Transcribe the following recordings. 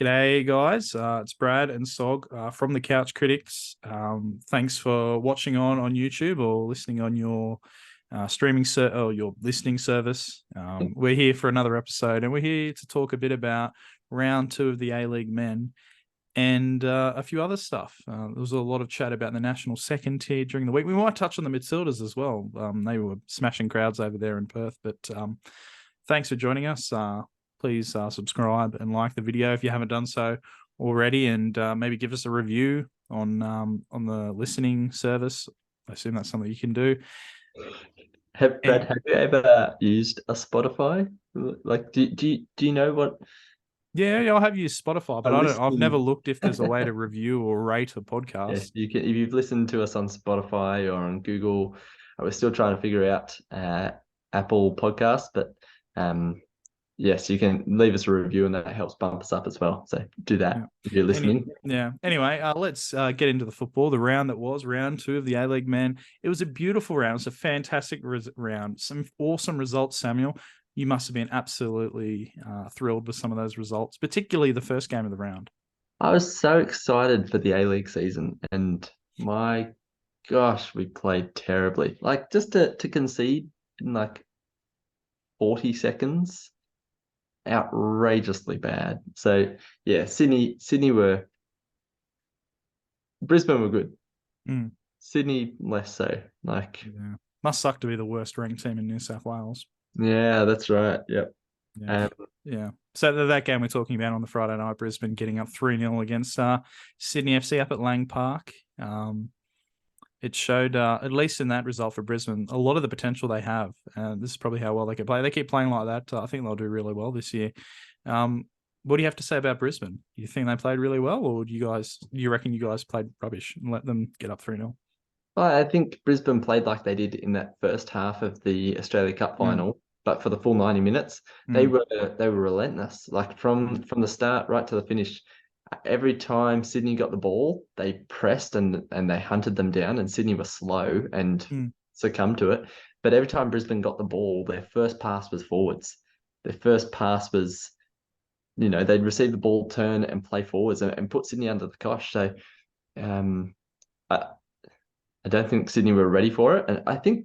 G'day, guys. It's Brad and Sogg from the Couch Critics. Thanks for watching on YouTube or listening on your or your listening service. We're here for another episode, and we're here to talk a bit about round 2 of the A-League men and a few other stuff. There was a lot of chat about the national second tier during the week. We might touch on the Matildas as well. They were smashing crowds over there in Perth, but thanks for joining us. Please subscribe and like the video if you haven't done so already, and maybe give us a review on the listening service. I assume that's something you can do. Brad, have you ever used a Spotify? Like, do you know what Yeah, I have used Spotify, but I've never listening? looked if there's a way to review or rate a Yeah, podcast. you can if you've listened to us on Spotify or on Google. We're still trying to figure out Apple Podcasts, but yes, you can leave us a review, and that helps bump us up as well. So do that if you're listening. Anyway, let's get into the football. The round that was round 2 of the A-League men. It was a beautiful round. It was a fantastic round. Some awesome results, Samuel. You must have been absolutely thrilled with some of those results, particularly the first game of the round. I was so excited for the A-League season, and my gosh, we played terribly. Like, just to concede in like 40 seconds, outrageously bad. So yeah, Brisbane were good. Mm. Sydney less so. Like, Must suck to be the worst ranked team in New South Wales. yeah, that's right. Yep. Yeah. So that game we're talking about on the Friday night, Brisbane getting up 3-0 against Sydney FC up at Lang Park. It showed, at least in that result for Brisbane, a lot of the potential they have. This is probably how well they can play. They keep playing like that. I think they'll do really well this year. What do you have to say about Brisbane? You think they played really well, or do you reckon you guys played rubbish and let them get up 3-0? Well, I think Brisbane played like they did in that first half of the Australia Cup final, but for the full 90 minutes, they were relentless. Like from the start right to the finish. Every time Sydney got the ball, they pressed and they hunted them down, and Sydney was slow and succumbed to it. But every time Brisbane got the ball, their first pass was forwards. Their first pass was, they'd receive the ball, turn and play forwards and put Sydney under the cosh. So I, I don't think Sydney were ready for it. And I think,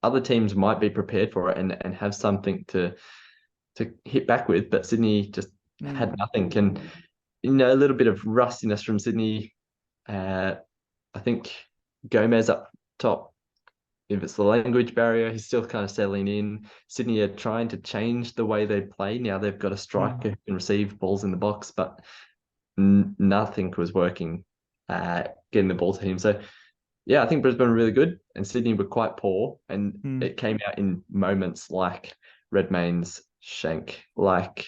other teams might be prepared for it and have something to hit back with, but Sydney just had nothing. And, a little bit of rustiness from Sydney. I think Gomez up top, if it's the language barrier, he's still kind of settling in. Sydney are trying to change the way they play. Now they've got a striker who can receive balls in the box, but nothing was working getting the ball to him. So, yeah, I think Brisbane were really good and Sydney were quite poor. And it came out in moments like Redmayne's shank, like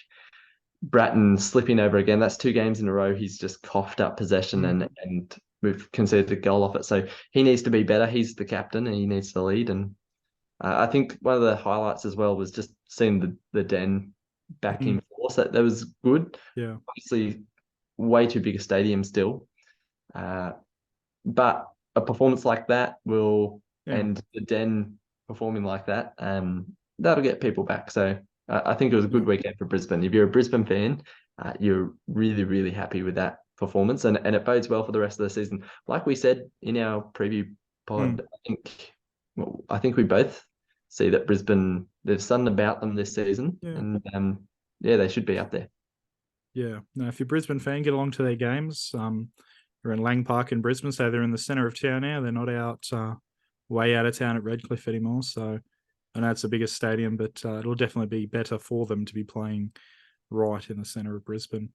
Bratton slipping over again. That's 2 games in a row. He's just coughed up possession and we've conceded a goal off it. So he needs to be better. He's the captain and he needs to lead. And I think one of the highlights as well was just seeing the Den back in force. That was good. Yeah. Obviously, way too big a stadium still. But a performance like that and the Den performing like that, that'll get people back. So I think it was a good weekend for Brisbane. If you're a Brisbane fan, you're really, really happy with that performance, and it bodes well for the rest of the season. Like we said in our preview pod, I think we both see that Brisbane, there's something about them this season, and they should be up there. Yeah. Now, if you're a Brisbane fan, get along to their games. They're in Lang Park in Brisbane, so they're in the centre of town now. They're not out way out of town at Redcliffe anymore. So I know it's the biggest stadium, but it'll definitely be better for them to be playing right in the centre of Brisbane.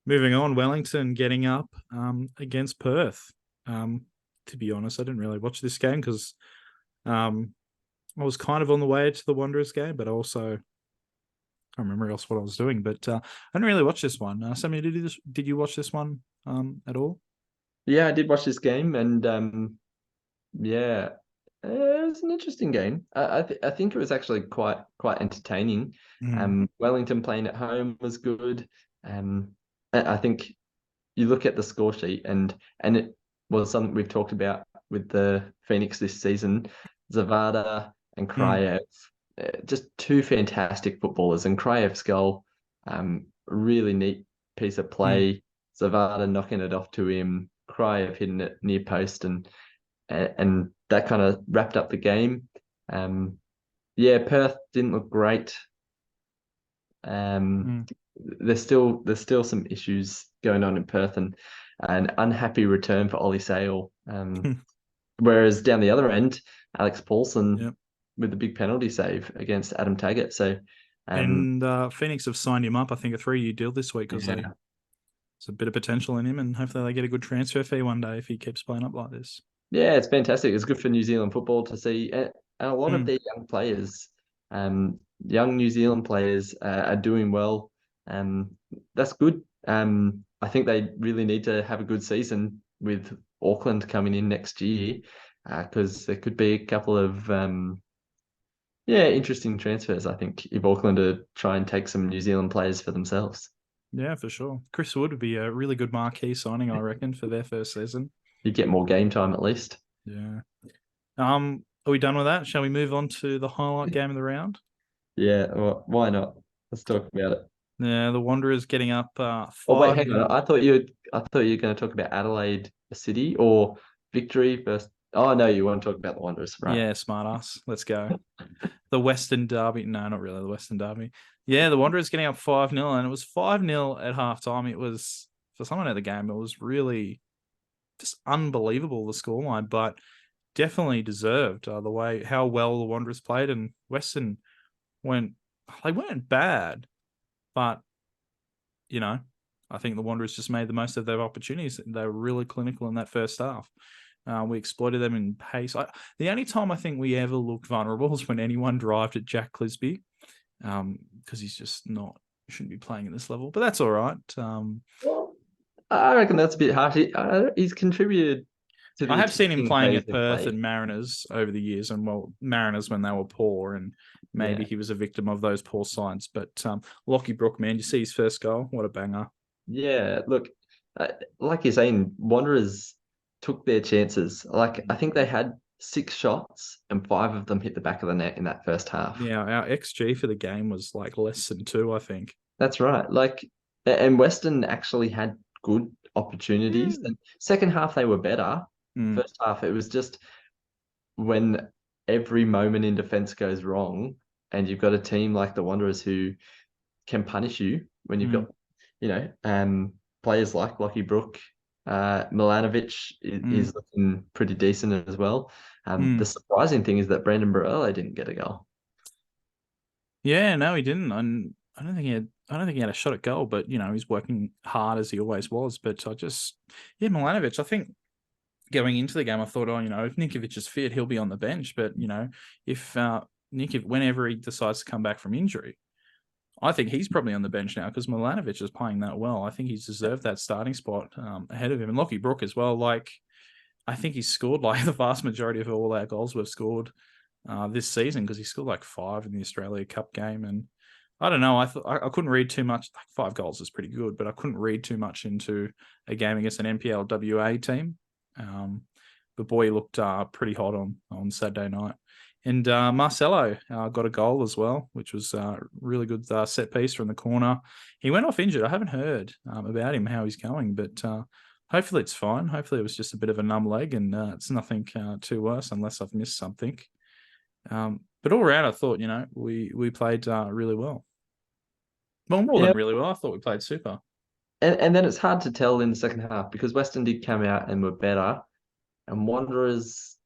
Moving on, Wellington getting up against Perth. To be honest, I didn't really watch this game because I was kind of on the way to the Wanderers game, but I also can't remember else what I was doing. But I didn't really watch this one. Samuel, did you watch this one at all? Yeah, I did watch this game, and it was an interesting game. I think it was actually quite entertaining. Wellington playing at home was good. I think you look at the score sheet, and it was something we've talked about with the Phoenix this season. Zavada and Kraev, just 2 fantastic footballers, and Kraev's goal really neat piece of Mm. play. Zavada knocking it off to him, Cryer hitting it near post, and that kind of wrapped up the game. Yeah, Perth didn't look great. Um, Mm. there's still some issues going on in Perth, and an unhappy return for Ollie Sale. Whereas down the other end, Alex Paulson Yep. with the big penalty save against Adam Taggart. So, And Phoenix have signed him up, I think, a 3-year deal this week because yeah, there's a bit of potential in him, and hopefully they get a good transfer fee one day if he keeps playing up like this. yeah, it's fantastic. It's good for New Zealand football to see, and a lot of Mm. their young players, young New Zealand players, are doing well. That's good. I think they really need to have a good season with Auckland coming in next year, because there could be a couple of yeah, interesting transfers. I think if Auckland are try and take some New Zealand players for themselves, Yeah, for sure. Chris Wood would be a really good marquee signing, I reckon, for their first season. you get more game time at least. Yeah. Are we done with that? Shall we move on to the highlight game of the round? Yeah, well, why not? Let's talk about it. Yeah, the Wanderers getting up Oh wait, 5 hang on. nil. I thought you were going to talk about Adelaide City or victory first. Oh no, you want to talk about the Wanderers, right? Yeah, smart ass. Let's go. The Western Derby. No, not really the Western Derby. Yeah, the Wanderers getting up 5 nil, and it was 5 nil at halftime. It was, for someone at the game, it was really just unbelievable, the scoreline, but definitely deserved the way how well the Wanderers played. And Western went, they weren't bad, but, you know, I think the Wanderers just made the most of their opportunities. They were really clinical in that first half. We exploited them in pace. The only time I think we ever looked vulnerable was when anyone drived at Jack Clisby, because he's just not, shouldn't be playing at this level. But that's all right. Well, I reckon that's a bit harsh. He's contributed to I the have seen him attacking playing phase at of Perth play. and Mariners over the years, and well, Mariners when they were poor, and maybe Yeah, he was a victim of those poor sides. But Lockie Brook, man, you see his first goal? What a banger! yeah. Look, uh, like you're saying, Wanderers took their chances. Like I think they had 6 shots and 5 of them hit the back of the net in that first half. Yeah, our XG for the game was like less than 2, I think. That's right. Like, and Western actually had good opportunities. Yeah. And second half they were better. Mm, First half it was just when every moment in defense goes wrong, and you've got a team like the Wanderers who can punish you when you've mm, got, players like Lockie Brook, Milanovic mm, is looking pretty decent as well. The mm. surprising thing is that Brandon Barolo didn't get a goal. Yeah, no, he didn't. And I don't think he had a shot at goal, but he's working hard as he always was. But yeah, Milanovic, I think going into the game, I thought, if Ninkovic is fit, he'll be on the bench. But if whenever he decides to come back from injury, I think he's probably on the bench now because Milanovic is playing that well. I think he's deserved that starting spot ahead of him, and Lockie Brook as well. Like, I think he's scored like the vast majority of all our goals we've scored this season because he scored like 5 in the Australia Cup game. And I don't know, I couldn't read too much. Like 5 goals is pretty good, but I couldn't read too much into a game against an NPL WA team. But boy, he looked pretty hot on Saturday night. And Marcelo got a goal as well, which was really good set piece from the corner. He went off injured. I haven't heard about him, how he's going, but hopefully it's fine. Hopefully it was just a bit of a numb leg and it's nothing too worse unless I've missed something. But all around, I thought, we played really well. Well, more Yeah, than really well. I thought we played super. and then it's hard to tell in the second half because Western did come out and were better, and Wanderers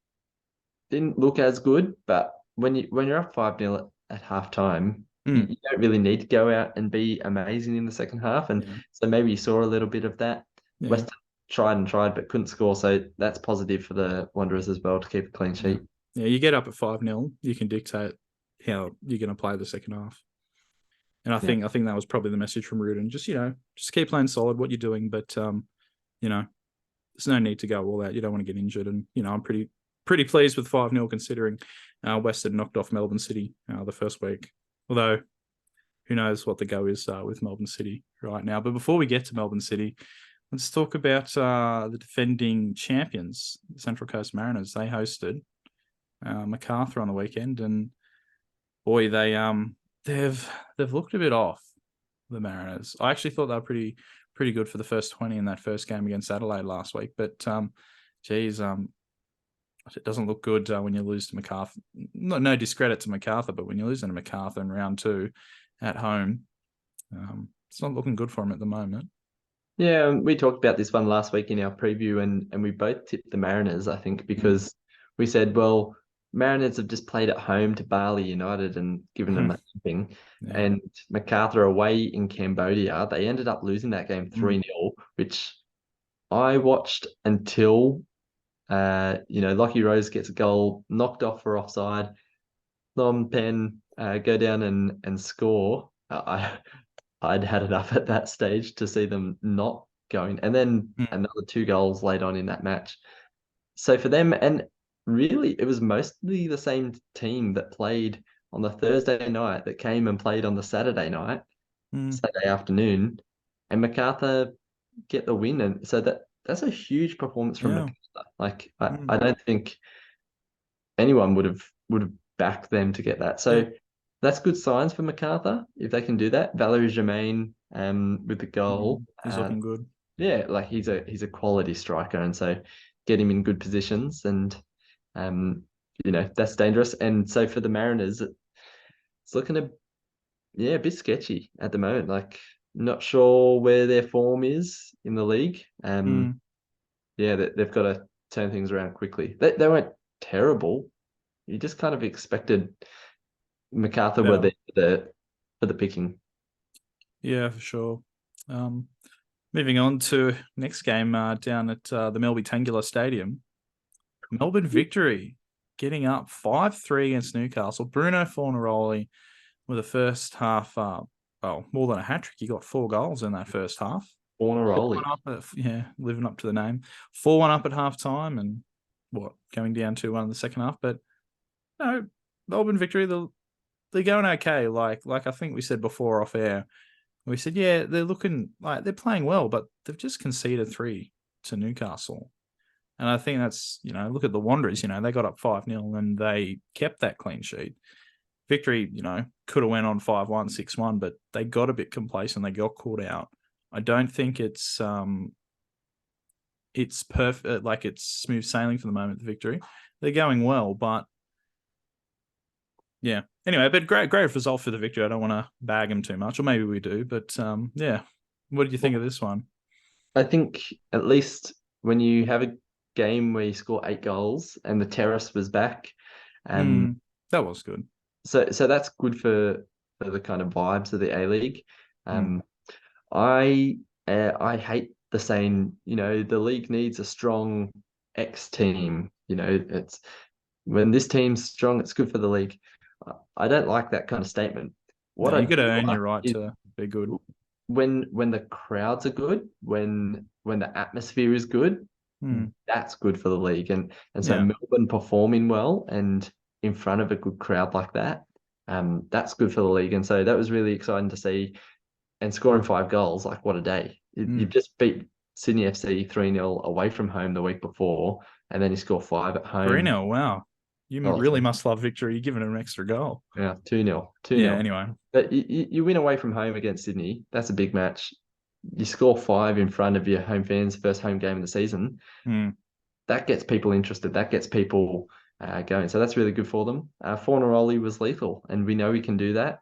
didn't look as good. But when you're up 5-0 at half time, you, Mm, you don't really need to go out and be amazing in the second half. And yeah, so maybe you saw a little bit of that. yeah, Western tried and tried but couldn't score. So that's positive for the Wanderers as well to keep a clean yeah. sheet. Yeah, you get up at 5-0, you can dictate how you're going to play the second half. And Yeah. I think that was probably the message from Rudin. Just keep playing solid what you're doing, but you know, there's no need to go all out. You don't want to get injured. And I'm pretty pleased with 5-0 considering Western knocked off Melbourne City the first week. Although who knows what the go is with Melbourne City right now. But before we get to Melbourne City, let's talk about the defending champions, the Central Coast Mariners. They hosted MacArthur on the weekend, and boy, they've looked a bit off. the Mariners. I actually thought they were pretty good for the first 20 in that first game against Adelaide last week. But geez, it doesn't look good when you lose to MacArthur. No discredit to MacArthur, but when you're losing to MacArthur in round 2 at home, it's not looking good for him at the moment. Yeah, we talked about this one last week in our preview, and we both tipped the Mariners, I think, because we said, well, Mariners have just played at home to Bali United and given them a thumping. Yeah. And MacArthur away in Cambodia, they ended up losing that game 3-0, which I watched until Lockie Rose gets a goal knocked off for offside. Phnom Penh go down and score. I'd had enough at that stage to see them not going, and then another 2 goals late on in that match. So for them, and really, it was mostly the same team that played on the Thursday night that came and played on the Saturday night, Saturday afternoon, and MacArthur get the win, and so that's a huge performance from MacArthur. Like I don't think anyone would have backed them to get that. So that's good signs for MacArthur if they can do that. Valerie Germain with the goal. He's looking good. Yeah, like he's a quality striker, and so get him in good positions, and that's dangerous. And so for the Mariners, it's looking a bit sketchy at the moment. Like not sure where their form is in the league. Yeah, they've got to turn things around quickly. They weren't terrible. You just kind of expected MacArthur were there for the picking. Yeah, for sure. Moving on to next game down at the Melbourne Tangular Stadium. Melbourne victory, getting up 5-3 against Newcastle. Bruno Fornaroli with the first half, more than a hat-trick. He got 4 goals in that first half. Fornaroli. Living up to the name. 4-1 up at half-time and, going down 2-1 in the second half. But, no, Melbourne victory, they're going okay. Like I think we said before off air, we said, yeah, they're looking like they're playing well, but they've just conceded 3 to Newcastle. And I think that's, look at the Wanderers, they got up 5-0 and they kept that clean sheet. Victory, could have went on 5-1, 6-1, but they got a bit complacent. They got caught out. I don't think it's perfect, like it's smooth sailing for the moment, the victory. They're going well, but yeah. Anyway, but great result for the victory. I don't want to bag them too much, or maybe we do. But yeah, what did you think of this one? I think at least when you have a game where you score 8 goals and the terrace was back, that was good. So that's good for the kind of vibes of the A-League. I hate the saying, the league needs a strong X team. It's when this team's strong, it's good for the league. I don't like that kind of statement. You got to earn your right to be good. When the crowds are good, when the atmosphere is good, that's good for the league. And so Melbourne performing well and in front of a good crowd like that, that's good for the league. And so that was really exciting to see. And scoring 5 goals, like what a day. You've just beat Sydney FC 3-0 away from home the week before, and then you score 5 at home. 3-0, wow. You really must love victory. You're giving them an extra goal. Yeah, 2-0. Yeah, anyway. But you win away from home against Sydney. That's a big match. You score 5 in front of your home fans, first home game of the season. That gets people interested. That gets people going. So that's really good for them. Fornaroli was lethal, and we know he can do that.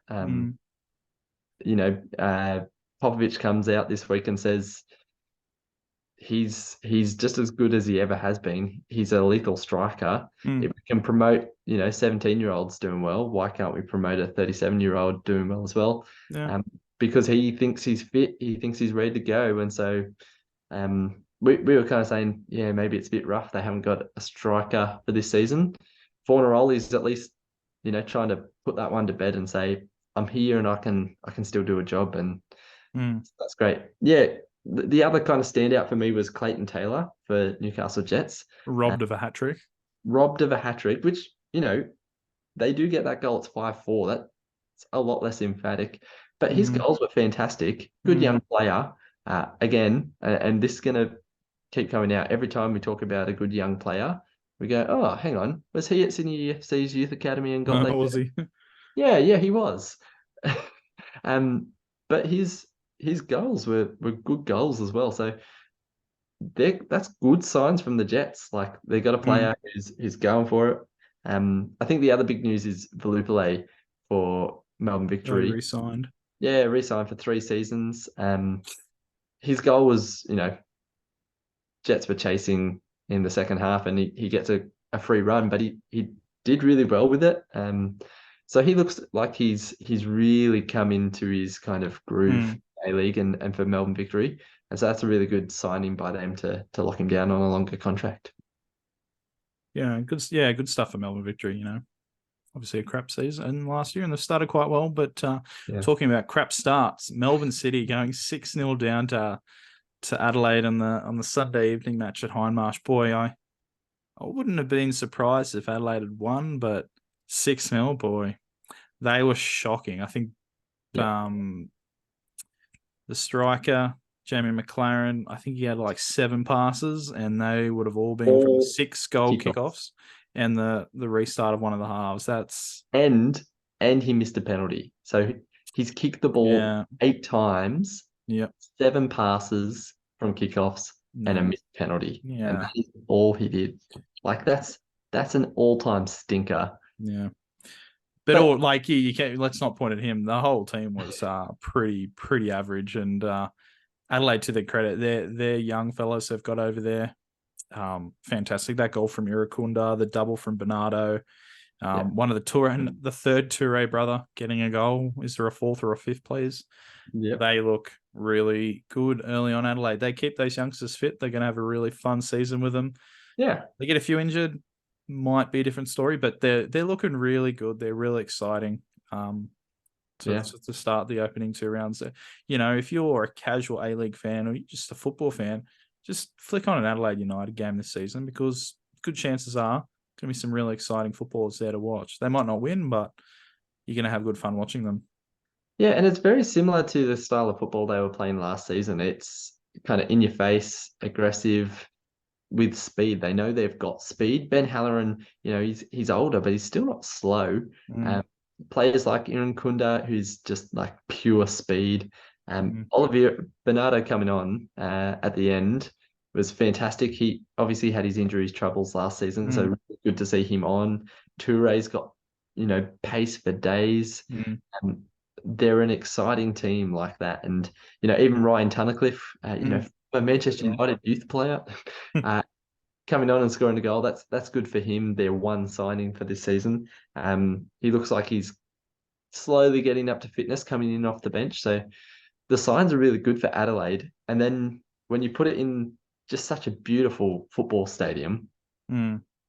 Popovic comes out this week and says he's just as good as he ever has been. He's a lethal striker. If we can promote, 17-year-olds doing well, why can't we promote a 37-year-old doing well as well? Yeah. Because he thinks he's fit, he thinks he's ready to go. And so we were kind of saying, yeah, maybe it's a bit rough. They haven't got a striker for this season. Fornaroli's at least, trying to put that one to bed and say, I'm here and I can still do a job, and that's great. Yeah, the other kind of standout for me was Clayton Taylor for Newcastle Jets. Robbed of a hat-trick. Robbed of a hat-trick, which, they do get that goal. It's 5-4. That's a lot less emphatic. But his goals were fantastic. Good young player. Again, and this is going to keep coming out. Every time we talk about a good young player, we go, oh, hang on. Was he at Sydney FC's Youth Academy and got was he? Yeah, he was. but his goals were good goals as well. So that's good signs from the Jets. Like they got a player who's going for it. I think the other big news is Velupile for Melbourne They Victory. re-signed. Yeah, re-signed for 3 seasons. His goal was, Jets were chasing in the second half, and he gets a free run, but he did really well with it. So he looks like he's really come into his kind of groove A-League and for Melbourne Victory. And so that's a really good signing by them to lock him down on a longer contract. Yeah, good stuff for Melbourne Victory, Obviously a crap season last year, and they started quite well. But talking about crap starts, Melbourne City going 6-0 down to Adelaide on the Sunday evening match at Hindmarsh. Boy, I wouldn't have been surprised if Adelaide had won, but 6-0, boy, they were shocking. I think the striker, Jamie McLaren, I think he had like 7 passes, and they would have all been from 6-goal kickoffs and the restart of one of the halves. That's and he missed a penalty. So he's kicked the ball 8 times, 7 passes from kickoffs, and a missed penalty. Yeah. And that is all he did. Like that's an all-time stinker. Yeah. But like you can't, let's not point at him. The whole team was pretty average, and Adelaide, to their credit, their young fellas have got over there. Fantastic. That goal from Irukunda, the double from Bernardo, one of the third Toure brother getting a goal. Is there a fourth or a fifth, please? They look really good early on. Adelaide, they keep those youngsters fit. They're going to have a really fun season with them. Yeah, they get a few injured, might be a different story, but they're looking really good. They're really exciting. To start the opening 2 rounds. If you're a casual A-League fan or you're just a football fan, just flick on an Adelaide United game this season, because good chances are going to be some really exciting footballers there to watch. They might not win, but you're going to have good fun watching them. Yeah, and it's very similar to the style of football they were playing last season. It's kind of in your face, aggressive, with speed. They know they've got speed. Ben Halloran, he's older, but he's still not slow. Players like Irukunda, who's just like pure speed. Olivier Bernardo coming on at the end was fantastic. He obviously had his injuries troubles last season, so really good to see him on. Toure's got pace for days. They're an exciting team like that, and even Ryan Tunnicliffe, a Manchester United youth player, coming on and scoring a goal. That's good for him. Their one signing for this season. He looks like he's slowly getting up to fitness, coming in off the bench. So the signs are really good for Adelaide. And then when you put it in just such a beautiful football stadium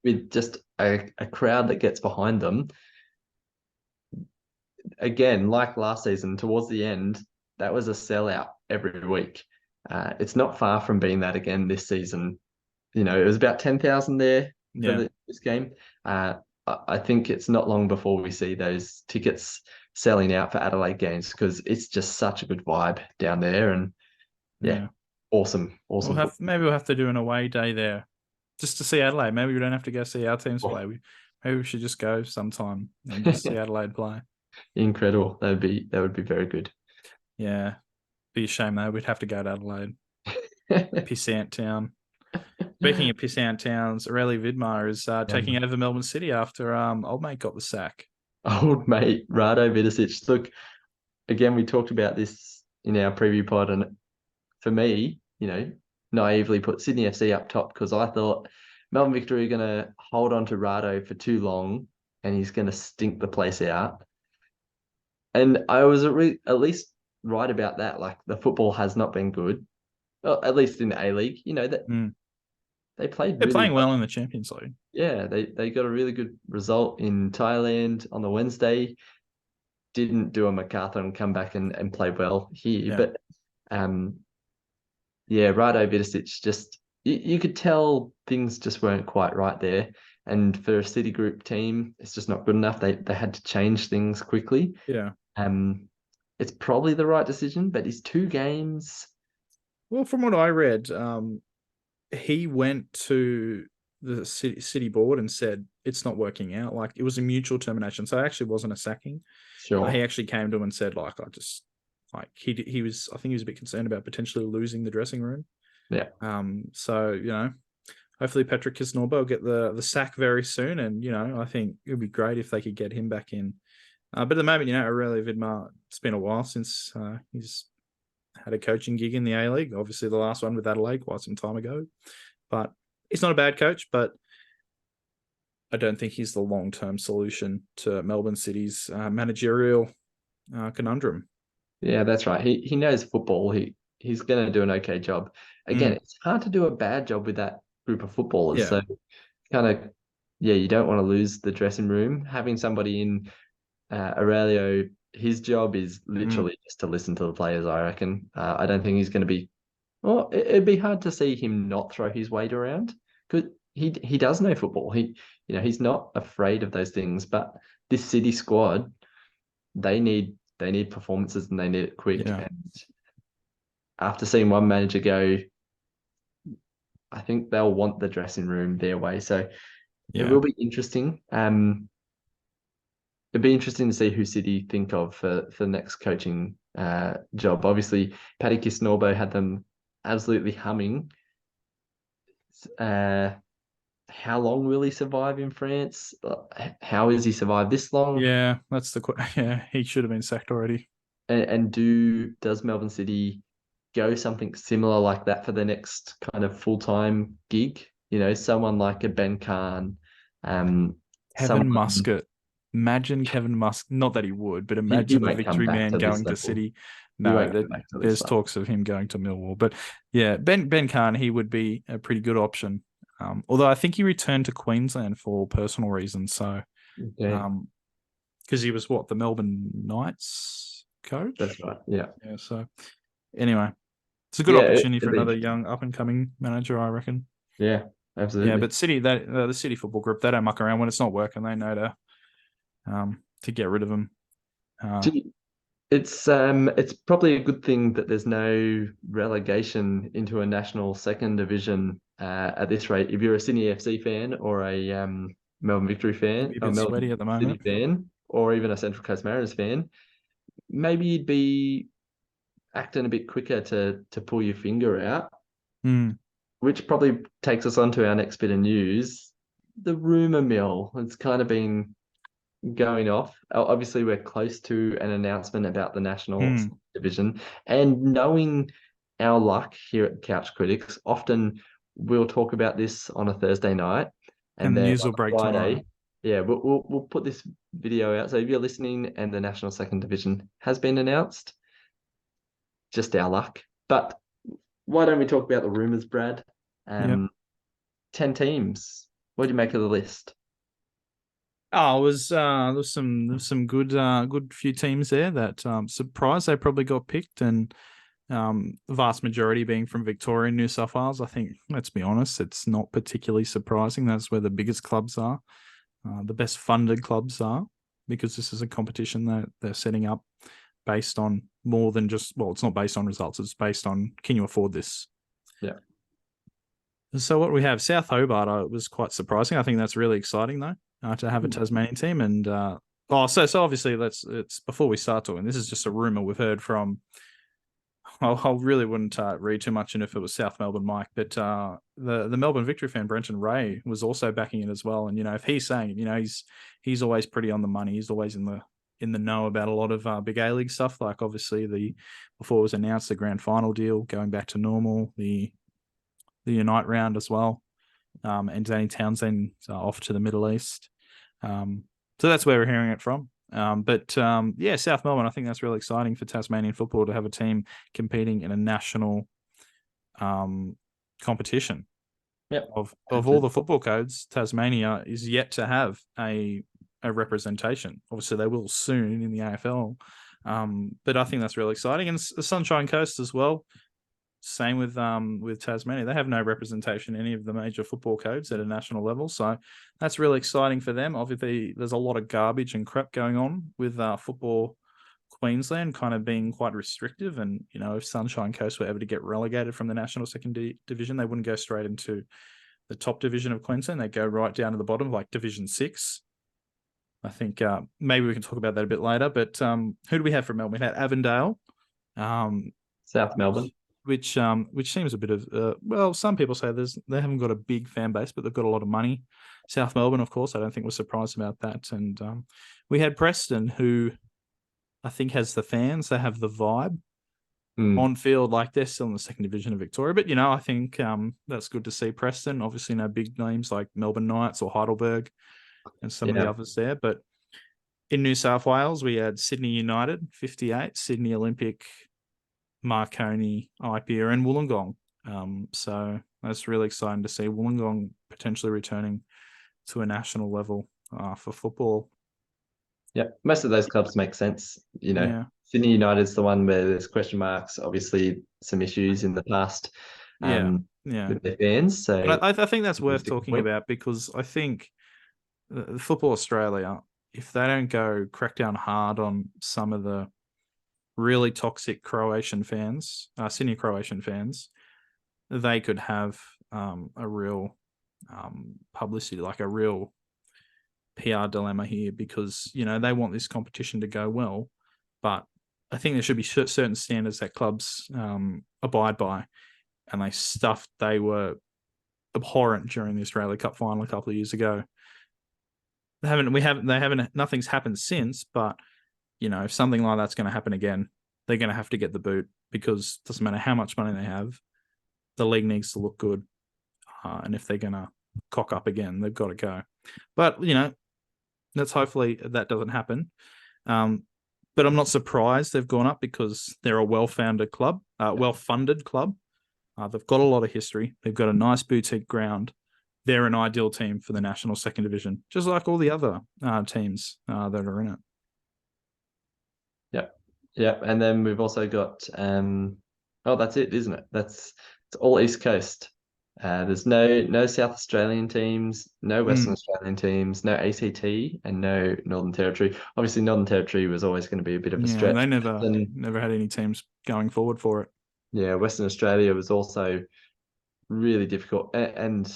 with just a crowd that gets behind them, again, like last season, towards the end, that was a sellout every week. It's not far from being that again this season. It was about 10,000 there for this game. I think it's not long before we see those tickets selling out for Adelaide games, because it's just such a good vibe down there. And awesome. Maybe we'll have to do an away day there just to see Adelaide. Maybe we don't have to go see our teams play. Maybe we should just go sometime and just see Adelaide play. Incredible. That would be very good. Yeah. Be a shame though. We'd have to go to Adelaide. Pissant town. Speaking of pissant towns, Aurelia Vidmar is taking over Melbourne City after old mate got the sack. Old mate Rado Vidicic. Look, again, we talked about this in our preview pod, and for me, naively put Sydney FC up top because I thought Melbourne Victory are going to hold on to Rado for too long and he's going to stink the place out. And I was at least right about that. Like, the football has not been good, well, at least in the A-League. They played. They're playing well in the Champions League. Yeah, they got a really good result in Thailand on the Wednesday. Didn't do a MacArthur and come back and play well here, but Rado Vidicic, just you could tell things just weren't quite right there. And for a Citigroup team, it's just not good enough. They had to change things quickly. Yeah. It's probably the right decision, but his 2 games. Well, from what I read, he went to the city board and said it's not working out. Like, it was a mutual termination, so it actually wasn't a sacking. Sure. He actually came to him and said, like, like he was, I think he was a bit concerned about potentially losing the dressing room. Yeah. So hopefully Patrick Kisnorbo will get the sack very soon, and I think it would be great if they could get him back in. But at the moment, Aurelio Vidmar, it's been a while since he's had a coaching gig in the A-League. Obviously, the last one with Adelaide quite some time ago. But he's not a bad coach, but I don't think he's the long-term solution to Melbourne City's managerial conundrum. Yeah, that's right. He knows football. He's going to do an okay job. Again, it's hard to do a bad job with that group of footballers. Yeah. So kind of, you don't want to lose the dressing room. Having somebody in Aurelio, his job is literally just to listen to the players, I reckon. I don't think he's going to be. Well, it'd be hard to see him not throw his weight around because he does know football. He's not afraid of those things. But this City squad, they need performances and they need it quick. Yeah. And after seeing one manager go, I think they'll want the dressing room their way. So it will be interesting. It'd be interesting to see who City think of for the next coaching job. Obviously, Paddy Kisnorbo had them absolutely humming. How long will he survive in France? How has he survived this long? Yeah, that's he should have been sacked already. And does Melbourne City go something similar like that for the next kind of full-time gig? Someone like a Ben Khan, Kevin Muscat. Imagine Kevin Muscat. Not that he would, but imagine the victory man going to City. No, there's talks of him going to Millwall. But yeah, Ben Khan, he would be a pretty good option. Although I think he returned to Queensland for personal reasons. So, because he was the Melbourne Knights coach? That's right. Yeah. Yeah. So anyway, it's a good opportunity for another young up and coming manager, I reckon. Yeah, absolutely. Yeah, but City, the City Football Group, they don't muck around when it's not working. They know to get rid of them. It's probably a good thing that there's no relegation into a national second division at this rate. If you're a Sydney FC fan or a Melbourne Victory fan, a bit sweaty at the moment, City fan, or even a Central Coast Mariners fan, maybe you'd be acting a bit quicker to pull your finger out. Which probably takes us on to our next bit of news. The rumour mill has kind of been going off. Obviously, we're close to an announcement about the national division. And knowing our luck here at Couch Critics, often we'll talk about this on a Thursday night. And then news will break Friday. Yeah, we'll put this video out. So if you're listening and the national second division has been announced, just our luck. But why don't we talk about the rumours, Brad? 10 teams. What do you make of the list? Oh, there was some good few teams there that surprised they probably got picked, and the vast majority being from Victoria and New South Wales. I think, let's be honest, it's not particularly surprising. That's where the biggest clubs are, the best funded clubs are, because this is a competition that they're setting up based on more than just, it's not based on results. It's based on, can you afford this? Yeah. So what we have, South Hobart, was quite surprising. I think that's really exciting though, to have a Tasmanian team. And so obviously it's before we start talking, this is just a rumor we've heard from. I really wouldn't read too much in if it was South Melbourne Mike, but the Melbourne Victory fan Brenton Ray was also backing it as well. And if he's saying it, he's always pretty on the money. He's always in the know about a lot of big A-League stuff. Like obviously before it was announced, the grand final deal going back to normal, the Unite round as well, and Danny Townsend off to the Middle East. So that's where we're hearing it from. But South Melbourne, I think that's really exciting for Tasmanian football to have a team competing in a national competition. Yep. Of all the football codes, Tasmania is yet to have a representation. Obviously, they will soon in the AFL. But I think that's really exciting. And the Sunshine Coast as well. Same with Tasmania. They have no representation in any of the major football codes at a national level. So that's really exciting for them. Obviously, there's a lot of garbage and crap going on with Football Queensland kind of being quite restrictive. And, if Sunshine Coast were ever to get relegated from the national second division, they wouldn't go straight into the top division of Queensland. They'd go right down to the bottom, like Division 6. I think maybe we can talk about that a bit later. But who do we have from Melbourne? We had Avondale, South Melbourne. which seems a bit of well, some people say they haven't got a big fan base, but they've got a lot of money. South Melbourne, of course, I don't think we're surprised about that. And we had Preston, who I think has the fans, they have the vibe on field, like they're still in the second division of Victoria. But I think that's good to see Preston. Obviously, no big names like Melbourne Knights or Heidelberg and some of the others there, but in New South Wales, we had Sydney United, 58, Sydney Olympic, Marconi, Ipia, and Wollongong. So that's really exciting to see Wollongong potentially returning to a national level for football. Yeah, most of those clubs make sense. Yeah. Sydney United's the one where there's question marks, obviously some issues in the past Yeah. with their fans. So but I think that's worth talking about, because I think Football Australia, if they don't go crack down hard on some of the really toxic Croatian fans, Sydney Croatian fans, they could have a real publicity, like a real PR dilemma here, because they want this competition to go well, but I think there should be certain standards that clubs abide by, and they were abhorrent during the Australia Cup final a couple of years ago. Nothing's happened since, but if something like that's going to happen again, they're going to have to get the boot, because it doesn't matter how much money they have, the league needs to look good, and if they're going to cock up again, they've got to go. But let's hopefully that doesn't happen. But I'm not surprised they've gone up, because they're a well-funded club. They've got a lot of history. They've got a nice boutique ground. They're an ideal team for the national second division, just like all the other teams that are in it. Yep. And then we've also got that's it, isn't it? It's all East Coast. There's no South Australian teams, no Western Australian teams, no ACT, and no Northern Territory. Obviously, Northern Territory was always going to be a bit of a stretch. They never had any teams going forward for it. Yeah, Western Australia was also really difficult, and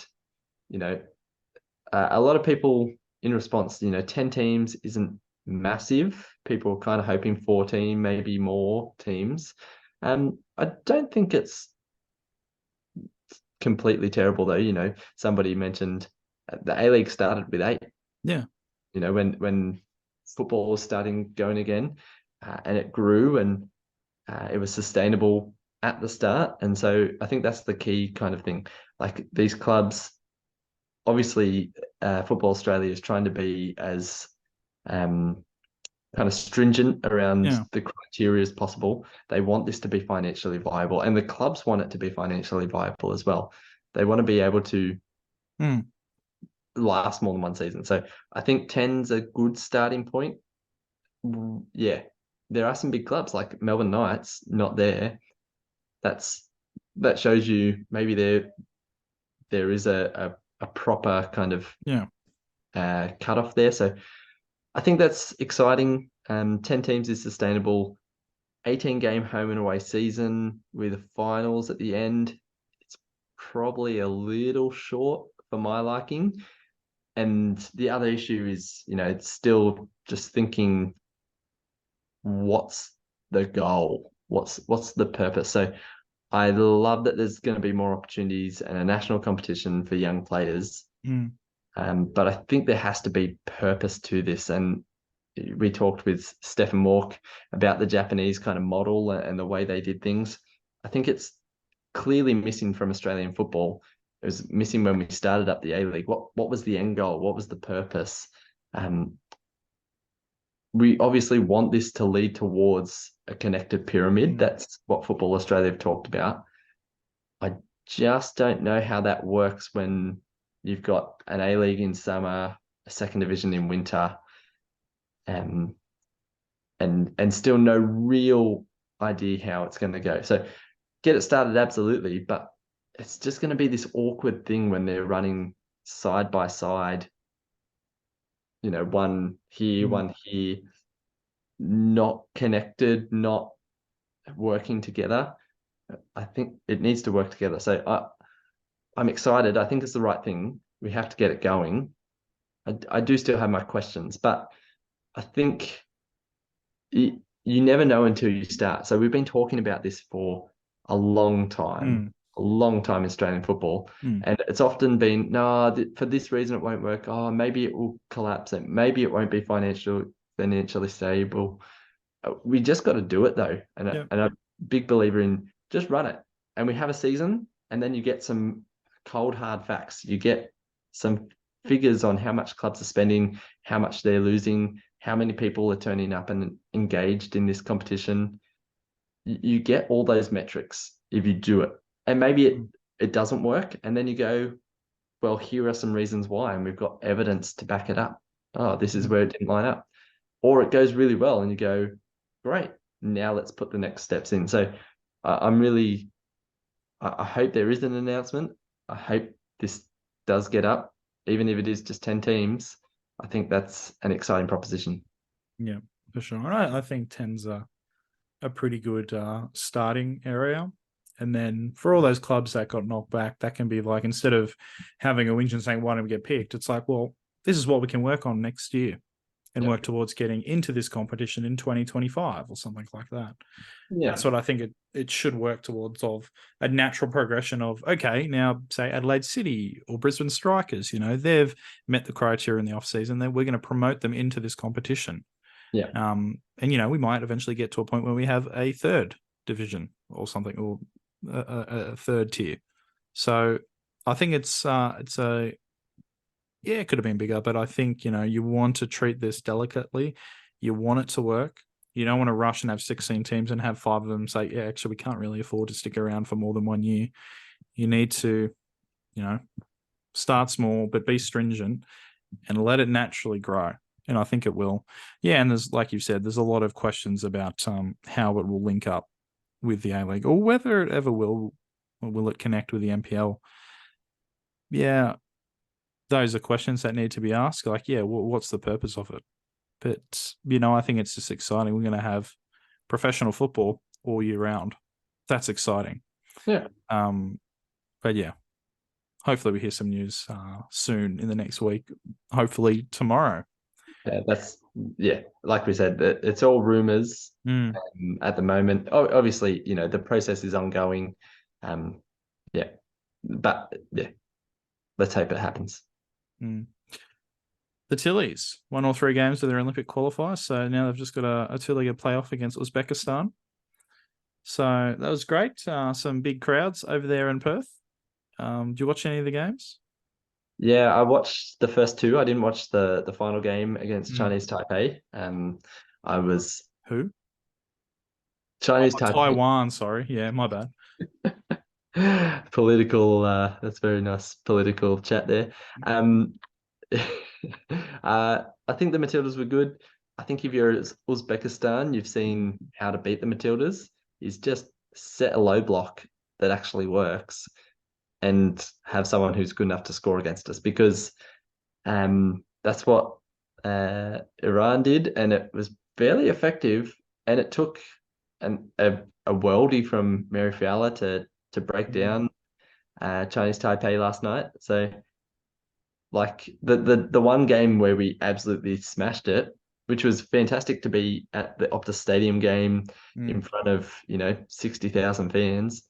a lot of people in response, 10 teams isn't massive. People are kind of hoping 14, maybe more teams. I don't think it's completely terrible though. Somebody mentioned the A-League started with 8. Yeah. When football was starting going again, and it grew, and it was sustainable at the start. And so I think that's the key kind of thing. Like these clubs, obviously, Football Australia is trying to be as kind of stringent around the criteria as possible. They want this to be financially viable, and the clubs want it to be financially viable as well. They want to be able to last more than one season. So I think 10's a good starting point. Yeah, there are some big clubs like Melbourne Knights not there. That shows you maybe there is a proper kind of cutoff there. So I think that's exciting. 10 teams is sustainable. 18-game home and away season with finals at the end. It's probably a little short for my liking. And the other issue is, it's still just thinking, what's the goal? What's the purpose? So I love that there's going to be more opportunities and a national competition for young players. But I think there has to be purpose to this. And we talked with Stefan Mork about the Japanese kind of model and the way they did things. I think it's clearly missing from Australian football. It was missing when we started up the A-League. What was the end goal? What was the purpose? We obviously want this to lead towards a connected pyramid. That's what Football Australia have talked about. I just don't know how that works when you've got an A-League in summer, a second division in winter, and still no real idea how it's going to go. So get it started, absolutely, but it's just going to be this awkward thing when they're running side by side, one here, one here, not connected, not working together. I think it needs to work together. So I'm excited. I think it's the right thing. We have to get it going. I do still have my questions, but I think you never know until you start. So we've been talking about this for a Mm, long time in Australian football. mm, And it's often been, no, for this reason it won't work. Oh, maybe it will collapse and maybe it won't be financially stable. We just got to do it though. yeah. And a big believer in just run it. And we have a season and then you get some cold hard facts. You get some figures on how much clubs are spending, how much they're losing, how many people are turning up and engaged in this competition. You get all those metrics if you do it. And maybe Mm, it doesn't work. And then you go, well, here are some reasons why. And we've got evidence to back it up. Oh, this is yeah. where it didn't line up. Or it goes really well and you go, great, now let's put the next steps in. So I'm really, I hope there is an announcement. I hope this does get up, even if it is just 10 teams. I think that's an exciting proposition. Yeah, for sure. And I think 10's a pretty good starting area. And then for all those clubs that got knocked back, that can be like, instead of having a whinge and saying, why don't we get picked? It's like, well, this is what we can work on next year and Yeah. work towards getting into this competition in 2025 or something like that. Yeah. That's what I think it should work towards, of a natural progression of, okay, now say Adelaide City or Brisbane Strikers, they've met the criteria in the off season, then we're going to promote them into this competition. Yeah. And we might eventually get to a point where we have a third division or something, or a third tier. So I think it could have been bigger, but I think, you want to treat this delicately. You want it to work. You don't want to rush and have 16 teams and have 5 of them say, yeah, actually, we can't really afford to stick around for more than 1 year. You need to, start small, but be stringent and let it naturally grow. And I think it will. Yeah, and there's, like you've said, there's a lot of questions about how it will link up with the A-League, or whether it ever will, or will it connect with the NPL. Yeah, those are questions that need to be asked. Like, yeah, what's the purpose of it? But, I think it's just exciting. We're going to have professional football all year round. That's exciting. Yeah. But yeah, hopefully we hear some news soon in the next week. Hopefully tomorrow. Yeah, like we said, it's all rumors Mm. at the moment. Obviously, the process is ongoing. Yeah, but yeah, let's hope it happens. Mm. The Tillies won all 3 games of their Olympic qualifiers, so now they've just got a 2-legged playoff against Uzbekistan. So that was great. Some big crowds over there in Perth. Do you watch any of the games? Yeah, I watched the first 2. I didn't watch the final game against Chinese Taipei. I was Who? Chinese Oh, Taipei. Taiwan, sorry. Yeah, my bad. Political. That's very nice political chat there. Um, I think the Matildas were good. I think if you're Uzbekistan, you've seen how to beat the Matildas. Is just set a low block that actually works and have someone who's good enough to score against us, because that's what Iran did, and it was fairly effective. And it took a worldie from Mary Fiala to break down Chinese Taipei last night. So like the one game where we absolutely smashed it, which was fantastic to be at the Optus Stadium game in front of 60,000 fans.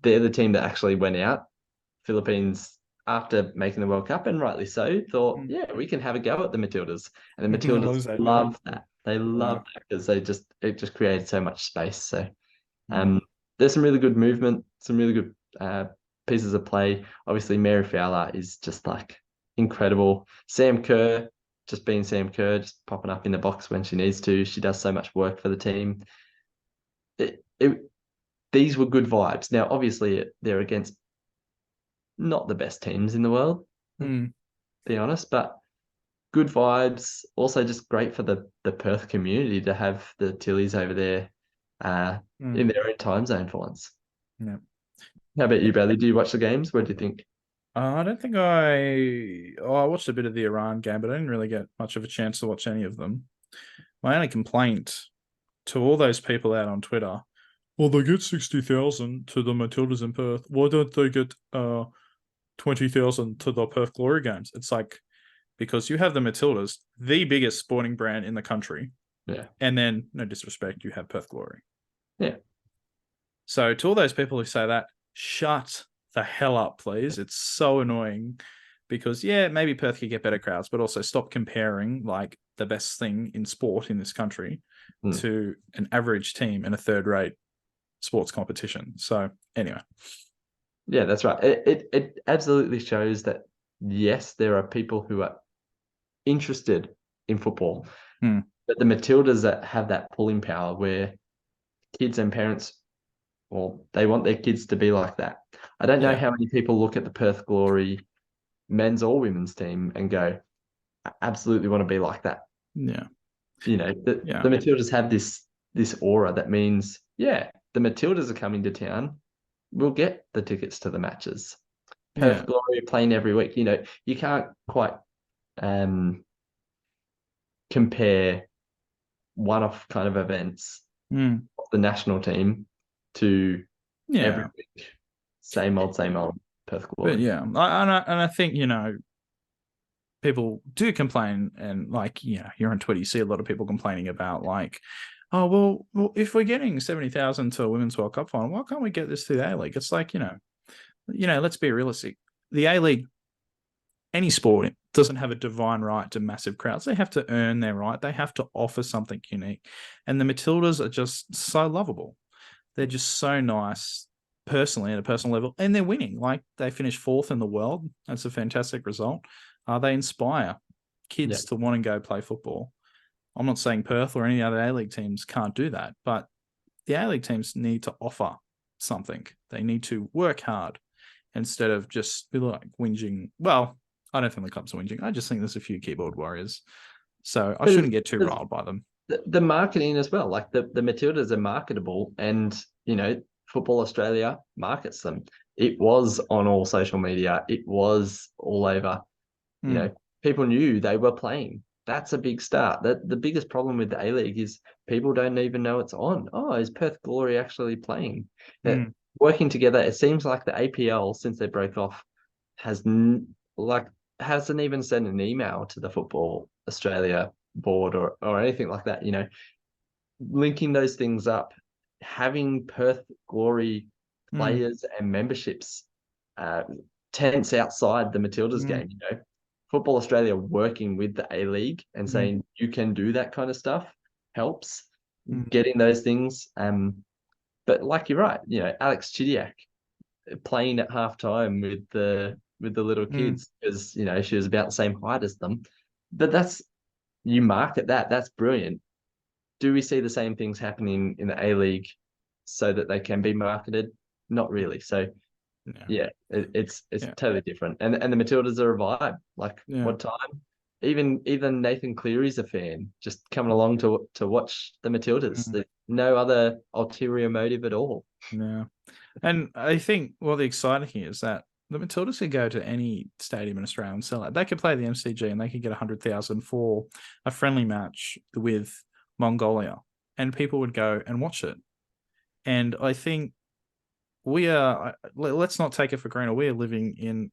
They're the team that actually went out. Philippines, after making the World Cup, and rightly so, thought, yeah, we can have a go at the Matildas. And the Matildas Lose that bet. love that. They love that because it just created so much space. So Mm. there's some really good movement, some really good pieces of play. Obviously, Mary Fowler is just like incredible. Sam Kerr, just being Sam Kerr, just popping up in the box when she needs to. She does so much work for the team. These were good vibes. Now, obviously, they're against not the best teams in the world, Mm. be honest, but good vibes. Also, just great for the Perth community to have the Tillies over there in their own time zone for once. Yeah. How about you, Bradley? Do you watch the games? What do you think? I don't think I watched a bit of the Iran game, but I didn't really get much of a chance to watch any of them. My only complaint to all those people out on Twitter, well, they get 60,000 to the Matildas in Perth. Why don't they get 20,000 to the Perth Glory games? It's like, because you have the Matildas, the biggest sporting brand in the country. Yeah. And then, no disrespect, you have Perth Glory. Yeah. So to all those people who say that, shut the hell up, please. It's so annoying because, yeah, maybe Perth could get better crowds, but also stop comparing like the best thing in sport in this country to an average team in a third-rate sports competition. So anyway. Yeah, that's right. It absolutely shows that, yes, there are people who are interested in football, but the Matildas that have that pulling power where kids and parents, well, they want their kids to be like that. I don't know how many people look at the Perth Glory men's or women's team and go, I absolutely want to be like that. Yeah. You know, the Matildas have this aura that means, yeah, the Matildas are coming to town. We'll get the tickets to the matches. Perth Glory are playing every week. You know, you can't quite compare one-off kind of events of the national team to every week. Same old Perth Glory. But yeah, and I think, you know, people do complain, and like, you know, you're on Twitter, you see a lot of people complaining about like, oh, well, if we're getting 70,000 to a Women's World Cup final, why can't we get this through the A-League? It's like, you know, let's be realistic. The A-League, any sport, doesn't have a divine right to massive crowds. They have to earn their right. They have to offer something unique. And the Matildas are just so lovable. They're just so nice personally at a personal level, and they're winning. Like, they finished 4th in the world. That's a fantastic result. They inspire kids to want to go play football. I'm not saying Perth or any other A-League teams can't do that, but the A-League teams need to offer something. They need to work hard instead of just be like whinging. Well, I don't think the clubs are whinging. I just think there's a few keyboard warriors. So I shouldn't get too riled by them. The marketing as well. Like the Matildas are marketable, and, you know, Football Australia markets them. It was on all social media. It was all over. You know, people knew they were playing. That's a big start. The biggest problem with the A-League is people don't even know it's on. Oh, is Perth Glory actually playing? Working together, it seems like the APL, since they broke off, hasn't even sent an email to the Football Australia board or anything like that. You know, linking those things up, having Perth Glory players and memberships, tents outside the Matildas game, you know, Football Australia working with the A-League and saying you can do that kind of stuff helps getting those things. But like, you're right, you know, Alex Chidiac playing at halftime with the little kids because, you know, she was about the same height as them. But you market that's brilliant. Do we see the same things happening in the A-League so that they can be marketed? Not really. So it's totally different. And the Matildas are a vibe. Like, what time? Even Nathan Cleary's a fan, just coming along to watch the Matildas. There's no other ulterior motive at all. Yeah. And I think the exciting thing is that the Matildas could go to any stadium in Australia and sell it. They could play the MCG and they could get 100,000 for a friendly match with Mongolia, and people would go and watch it. And I think let's not take it for granted. We are living in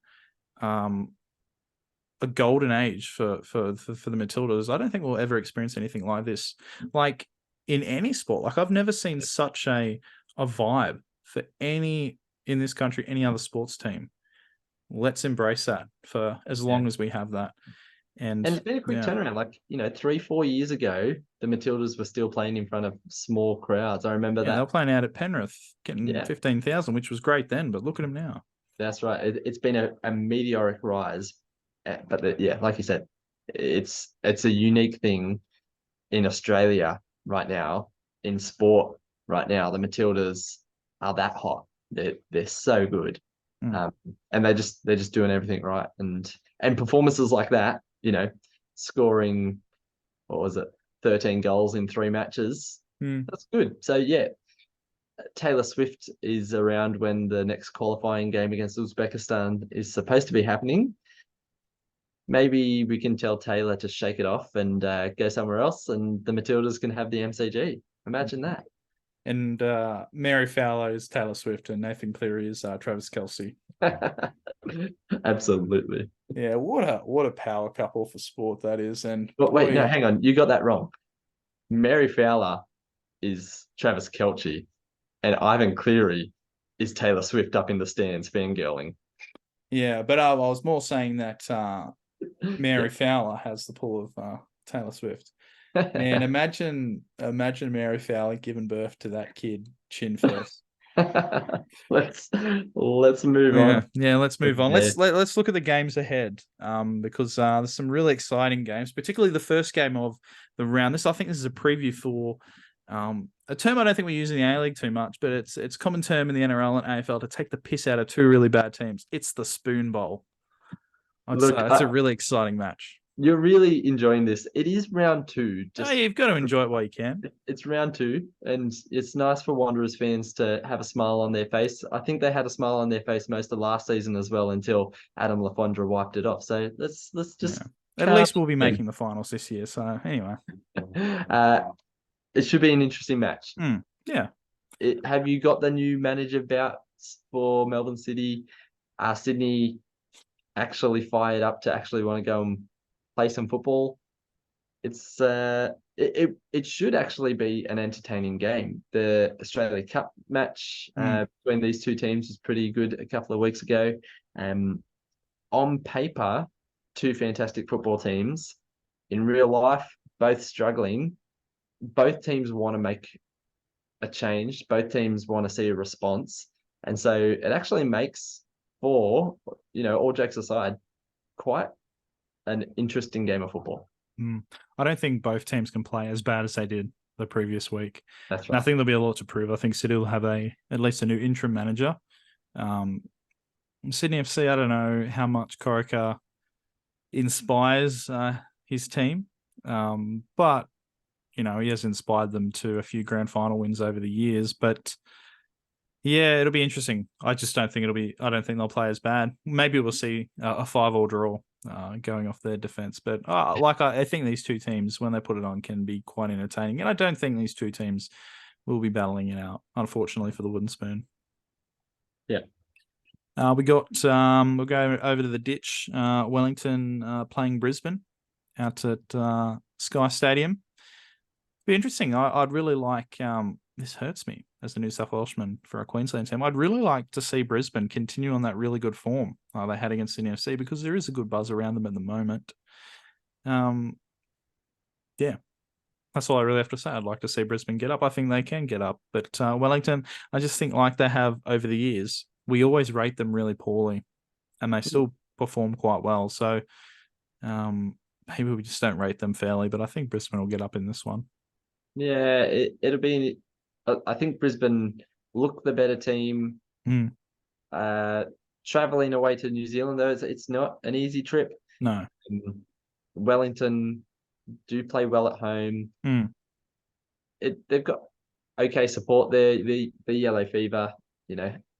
a golden age for the Matildas. I don't think we'll ever experience anything like this, like in any sport. Like, I've never seen such a vibe for any in this country, any other sports team. Let's embrace that for as long as we have that. And it's been a quick turnaround. Like, you know, 3-4 years ago, the Matildas were still playing in front of small crowds. I remember that. They were playing out at Penrith, getting 15,000, which was great then, but look at them now. That's right. It's been a meteoric rise. But like you said, it's a unique thing in Australia right now, in sport right now. The Matildas are that hot. They're so good. And they're just doing everything right. And performances like that, you know, scoring, what was it, 13 goals in 3 matches. That's good. So Taylor Swift is around when the next qualifying game against Uzbekistan is supposed to be happening. Maybe we can tell Taylor to shake it off and go somewhere else, and the Matildas can have the MCG. Imagine that. And Mary Fowler is Taylor Swift, and Nathan Cleary is Travis Kelce. Absolutely. Yeah, what a power couple for sport that is. And but wait, no, hang on, you got that wrong. Mary Fowler is Travis Kelce, and Ivan Cleary is Taylor Swift up in the stands fangirling. Yeah, but I was more saying that Mary Yeah. Fowler has the pull of Taylor Swift. Man, imagine Mary Fowler giving birth to that kid chin first. Let's move on. Yeah. Let's move on. Yeah. Let's look at the games ahead. Because there's some really exciting games, particularly the first game of the round. I think this is a preview for a term I don't think we use in the A-League too much, but it's common term in the NRL and AFL to take the piss out of two really bad teams. It's the Spoon Bowl. Look, It's a really exciting match. you're really enjoying this. It is round two. You've got to enjoy it while you can. It's round two, and it's nice for Wanderers fans to have a smile on their face. I think they had a smile on their face most of last season as well until Adam Lafondra wiped it off. So let's just At least we'll be making the finals this year. So anyway, it should be an interesting match. Yeah. Have you got the new manager bouts for Melbourne City? Sydney actually fired up to actually want to go and play some football? It's it should actually be an entertaining game. The Australia Cup match between these two teams was pretty good a couple of weeks ago. On paper, two fantastic football teams. In real life, both struggling. Both teams want to make a change. Both teams want to see a response. And so it actually makes for, all jokes aside, quite an interesting game of football. I don't think both teams can play as bad as they did the previous week. That's right. And I think there'll be a lot to prove. I think City will have at least a new interim manager. Sydney FC, I don't know how much Corica inspires his team, but he has inspired them to a few grand final wins over the years. But yeah, it'll be interesting. I just don't think I don't think they'll play as bad. Maybe we'll see a 5-5 draw going off their defense. But I think these two teams, when they put it on, can be quite entertaining. And I don't think these two teams will be battling it out, unfortunately, for the wooden spoon. Yeah. We'll go over to the ditch. Wellington playing Brisbane out at Sky Stadium. Be interesting. I'd really like. This hurts me as the New South Welshman for a Queensland team. I'd really like to see Brisbane continue on that really good form they had against Sydney FC, because there is a good buzz around them at the moment. Yeah, that's all I really have to say. I'd like to see Brisbane get up. I think they can get up, but Wellington, I just think like they have over the years, we always rate them really poorly, and they still perform quite well. So maybe we just don't rate them fairly, but I think Brisbane will get up in this one. Yeah, it'll be. I think Brisbane look the better team. Traveling away to New Zealand, though, it's not an easy trip. No. Wellington do play well at home. They've got okay support there. The Yellow Fever,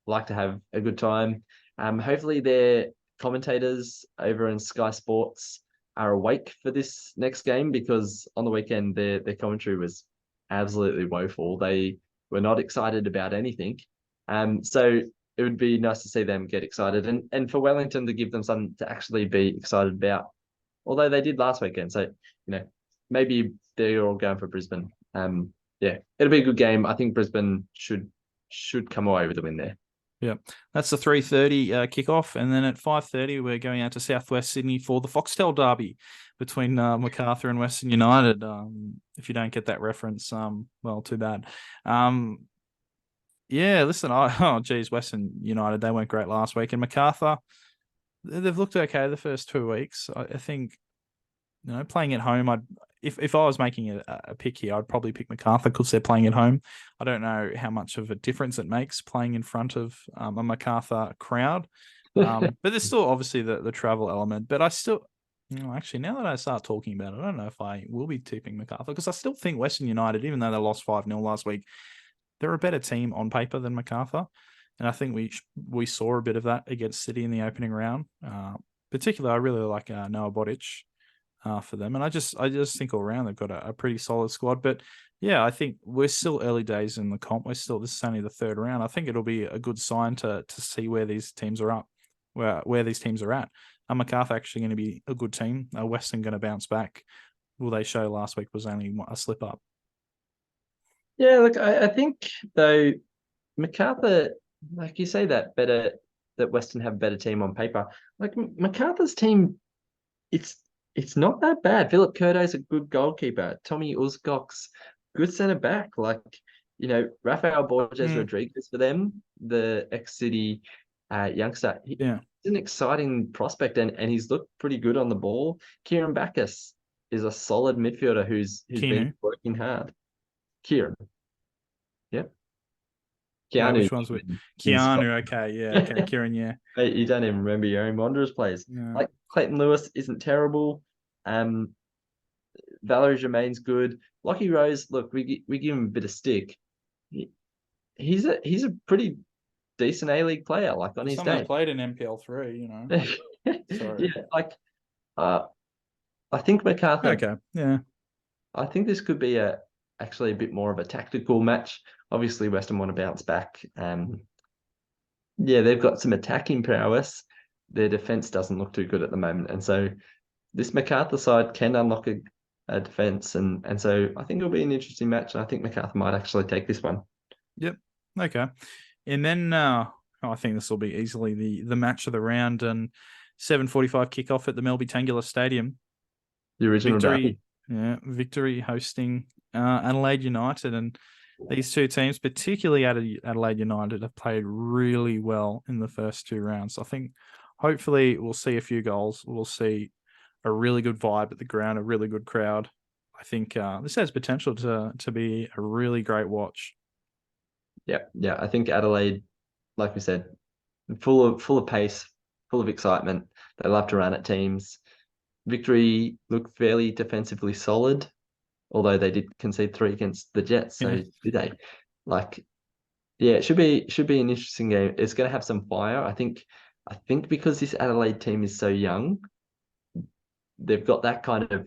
like to have a good time. Hopefully their commentators over in Sky Sports are awake for this next game, because on the weekend their commentary was absolutely woeful. They were not excited about anything. So it would be nice to see them get excited, and for Wellington to give them something to actually be excited about. Although they did last weekend, so maybe they're all going for Brisbane. Yeah, it'll be a good game. I think Brisbane should come away with a win there. Yeah, that's the 3:30 kickoff, and then at 5:30 we're going out to Southwest Sydney for the Foxtel Derby between Macarthur and Western United. If you don't get that reference, well, too bad. Yeah, listen, Western United, they went great last week, and Macarthur, they've looked okay the first 2 weeks. I think, playing at home, if I was making a pick here, I'd probably pick Macarthur because they're playing at home. I don't know how much of a difference it makes playing in front of a Macarthur crowd. But there's still obviously the travel element. But I still, actually, now that I start talking about it, I don't know if I will be tipping Macarthur, because I still think Western United, even though they lost 5-0 last week, they're a better team on paper than Macarthur. And I think we saw a bit of that against City in the opening round. Particularly, I really like Noah Bodic for them. And I just think all around they've got a pretty solid squad. But yeah, I think we're still early days in the comp. This is only the third round. I think it'll be a good sign to see where these teams are up, where these teams are at. Macarthur actually going to be a good team. Western going to bounce back. Will they show last week was only a slip up? Yeah, look, I think though MacArthur, like you say, that Western have a better team on paper. Like MacArthur's team, it's it's not that bad. Philip Curto's a good goalkeeper. Tommy Uzgok's good centre back. Like, Rafael Borges Mm, Rodriguez for them, the ex-City youngster. He's yeah. an exciting prospect, and he's looked pretty good on the ball. Kieran Backus is a solid midfielder who's been Keanu. working hard. Kieran, yep. Wait, Keanu which one's with in Scotland. Keanu? Okay, yeah, okay. Kieran, yeah. Mate, you don't even remember your own Wanderers players. Yeah. Like Clayton Lewis isn't terrible. Um, Valerie Germain's good. Lockie Rose, look, we give him a bit of stick. He, he's a pretty decent A League player, like on For his someone that day. played in MPL3, Yeah, Sorry. like uh, I think MacArthur. Okay, yeah. I think this could be a actually a bit more of a tactical match. Obviously, Western want to bounce back. Yeah, they've got some attacking prowess. Their defense doesn't look too good at the moment, and so this MacArthur side can unlock a defense, and so I think it'll be an interesting match. And I think MacArthur might actually take this one. Yep. Okay. And then I think this will be easily the match of the round, and 7:45 kickoff at the Melbourne Tangula Stadium. The original Victory, derby. yeah, Victory hosting Adelaide United, and these two teams, particularly Adelaide United, have played really well in the first two rounds. I think hopefully we'll see a few goals. We'll see a really good vibe at the ground, a really good crowd. I think this has potential to be a really great watch. Yeah. I think Adelaide, like we said, full of pace, full of excitement. They love to run at teams. Victory looked fairly defensively solid, although they did concede 3 against the Jets. Yeah, So did they? Like, yeah, it should be an interesting game. It's going to have some fire. I think because this Adelaide team is so young, they've got that kind of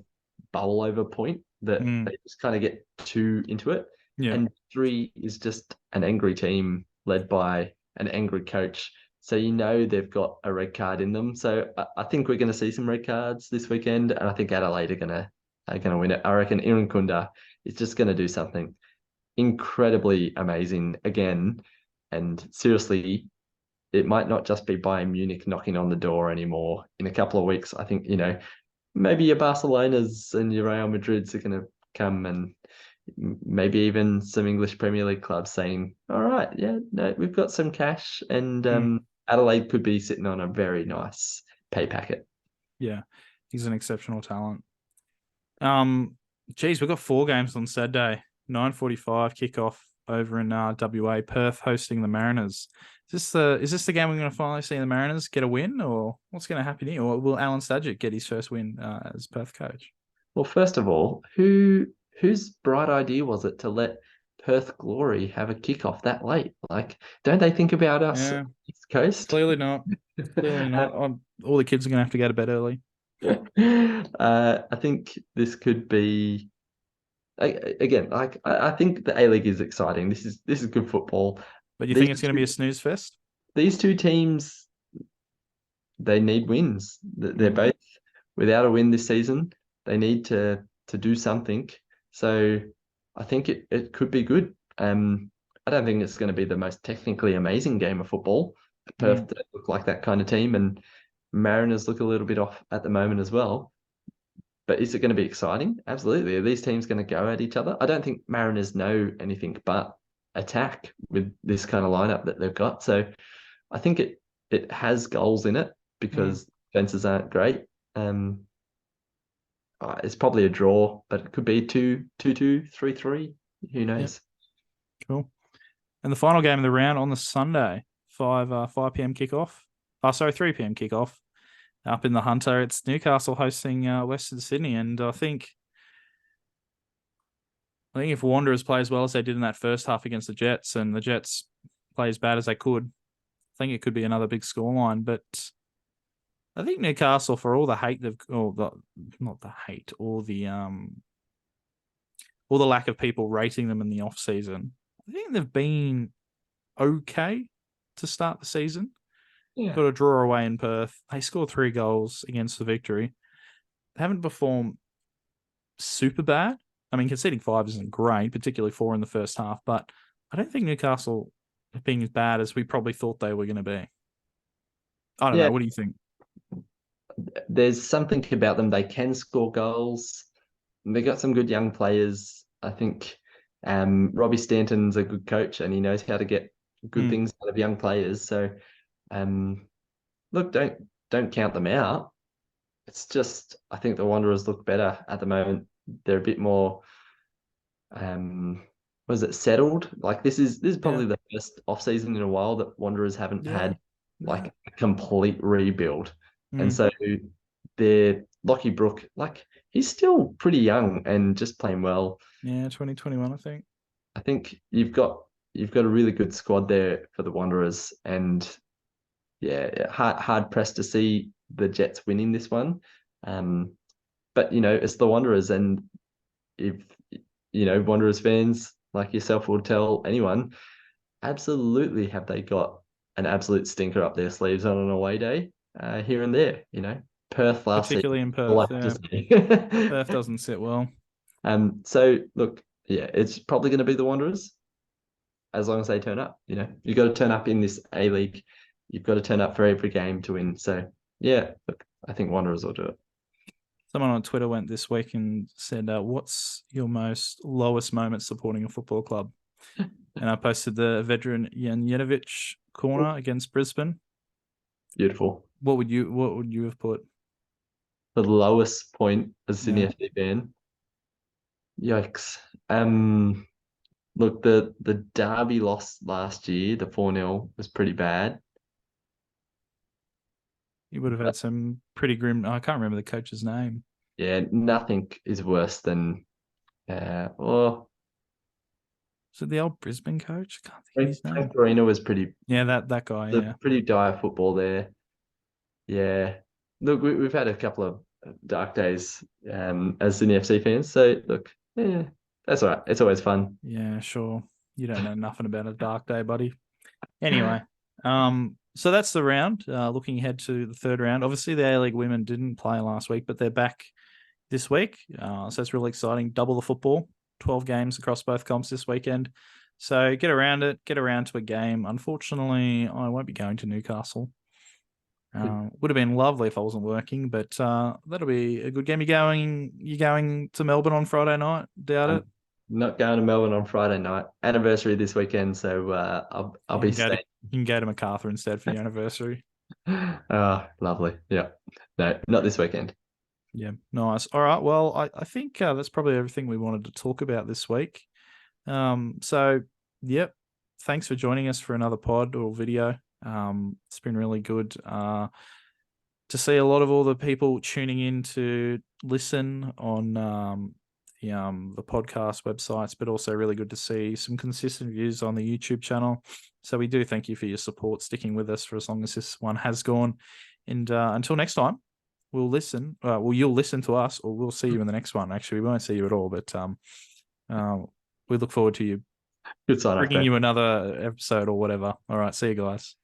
bubble over point that mm, they just kind of get too into it. yeah, And 3 is just an angry team led by an angry coach. So they've got a red card in them. So I think we're going to see some red cards this weekend, and I think Adelaide are gonna win it. I reckon Irukunda is just going to do something incredibly amazing again. And seriously, it might not just be Bayern Munich knocking on the door anymore. In a couple of weeks, I think maybe your Barcelonas and your Real Madrids are going to come, and maybe even some English Premier League clubs saying, all right, yeah, no, we've got some cash, and mm, Adelaide could be sitting on a very nice pay packet. yeah. He's an exceptional talent. Geez, we've got 4 games on Saturday. 9:45 kickoff over in WA. Perth hosting the Mariners. Is this the game we're going to finally see the Mariners get a win, or what's going to happen here? Or will Alan Stadgett get his first win as Perth coach? Well, first of all, whose bright idea was it to let Perth Glory have a kickoff that late? Like, don't they think about us Yeah, East Coast? clearly not. Clearly not. All the kids are going to have to go to bed early. I think this could be again. Like, I think the A League is exciting. This is good football. But you These think it's going to be a snooze fest? these two teams, they need wins. They're Mm, both without a win this season. They need to do something. So I think it could be good. I don't think it's going to be the most technically amazing game of football. mm, Perth don't look like that kind of team, and Mariners look a little bit off at the moment as well. But is it going to be exciting? Absolutely. Are these teams going to go at each other? I don't think Mariners know anything but attack with this kind of lineup that they've got. So I think it has goals in it mm. because fences aren't great. It's probably a draw, but it could be 2-2, 3-3. Who Yep, knows? cool. And the final game of the round on the Sunday, 5 p.m. kickoff. Oh, sorry, 3 p.m. kickoff up in the Hunter. It's Newcastle hosting Western Sydney, and I think if Wanderers play as well as they did in that first half against the Jets, and the Jets play as bad as they could, I think it could be another big scoreline. But I think Newcastle, for all the hate not the hate, all the lack of people rating them in the off season, I think they've been okay to start the season. Yeah. Got a draw away in Perth. They scored 3 goals against the Victory. They haven't performed super bad, I mean, conceding 5 isn't great, particularly 4 in the first half, but I don't think Newcastle have been as bad as we probably thought they were going to be. I don't know. What do you think? There's something about them. They can score goals. They got some good young players. I think Robbie Stanton's a good coach and he knows how to get good things out of young players. So look, don't count them out. It's just I think the Wanderers look better at the moment. They're a bit more was it settled? Like this is probably the first off season in a while that Wanderers haven't had like a complete rebuild. And so they're Lockie Brook, like he's still pretty young and just playing well. Yeah, 2021, I think. I think you've got a really good squad there for the Wanderers, and yeah, hard pressed to see the Jets winning this one. But it's the Wanderers, and if Wanderers fans like yourself will tell anyone, absolutely have they got an absolute stinker up their sleeves on an away day here and there. Perth last season. Particularly in Perth, Perth doesn't sit well. So look, yeah, it's probably going to be the Wanderers as long as they turn up. You've got to turn up in this A-League. You've got to turn up for every game to win. So yeah, look, I think Wanderers will do it. Someone on Twitter went this week and said, what's your most lowest moment supporting a football club? And I posted the veteran Janjetovic corner against Brisbane. Beautiful. What would you have put? The lowest point as Sydney FC fan. Yikes. Look, the Derby loss last year, the 4-0 was pretty bad. You would have had some pretty grim. I can't remember the coach's name. Yeah, nothing is worse than So the old Brisbane coach? I can't think of his name. Frank Farina was pretty. Yeah, that guy. Yeah, pretty dire football there. Yeah, look, we've had a couple of dark days as Sydney FC fans. So look, yeah, that's all right. It's always fun. Yeah, sure. You don't know nothing about a dark day, buddy. Anyway, so that's the round. Looking ahead to the third round. Obviously, the A-League women didn't play last week, but they're back this week. So it's really exciting. Double the football. 12 games across both comps this weekend. So get around it. Get around to a game. Unfortunately, I won't be going to Newcastle. Would have been lovely if I wasn't working, but that'll be a good game. You going to Melbourne on Friday night? Doubt it. Not going to Melbourne on Friday night. Anniversary this weekend, so I'll be staying. You can go to MacArthur instead for your anniversary. Lovely. Yeah. No, not this weekend. Yeah, nice. All right. Well, I think that's probably everything we wanted to talk about this week. So, yep. Thanks for joining us for another pod or video. It's been really good to see a lot of all the people tuning in to listen on the podcast websites, but also really good to see some consistent views on the YouTube channel. So we do thank you for your support, sticking with us for as long as this one has gone. And until next time, you'll listen to us, or we'll see you in the next one. Actually, we won't see you at all, but we look forward to you. Good sign, bringing you another episode or whatever. All right, see you guys.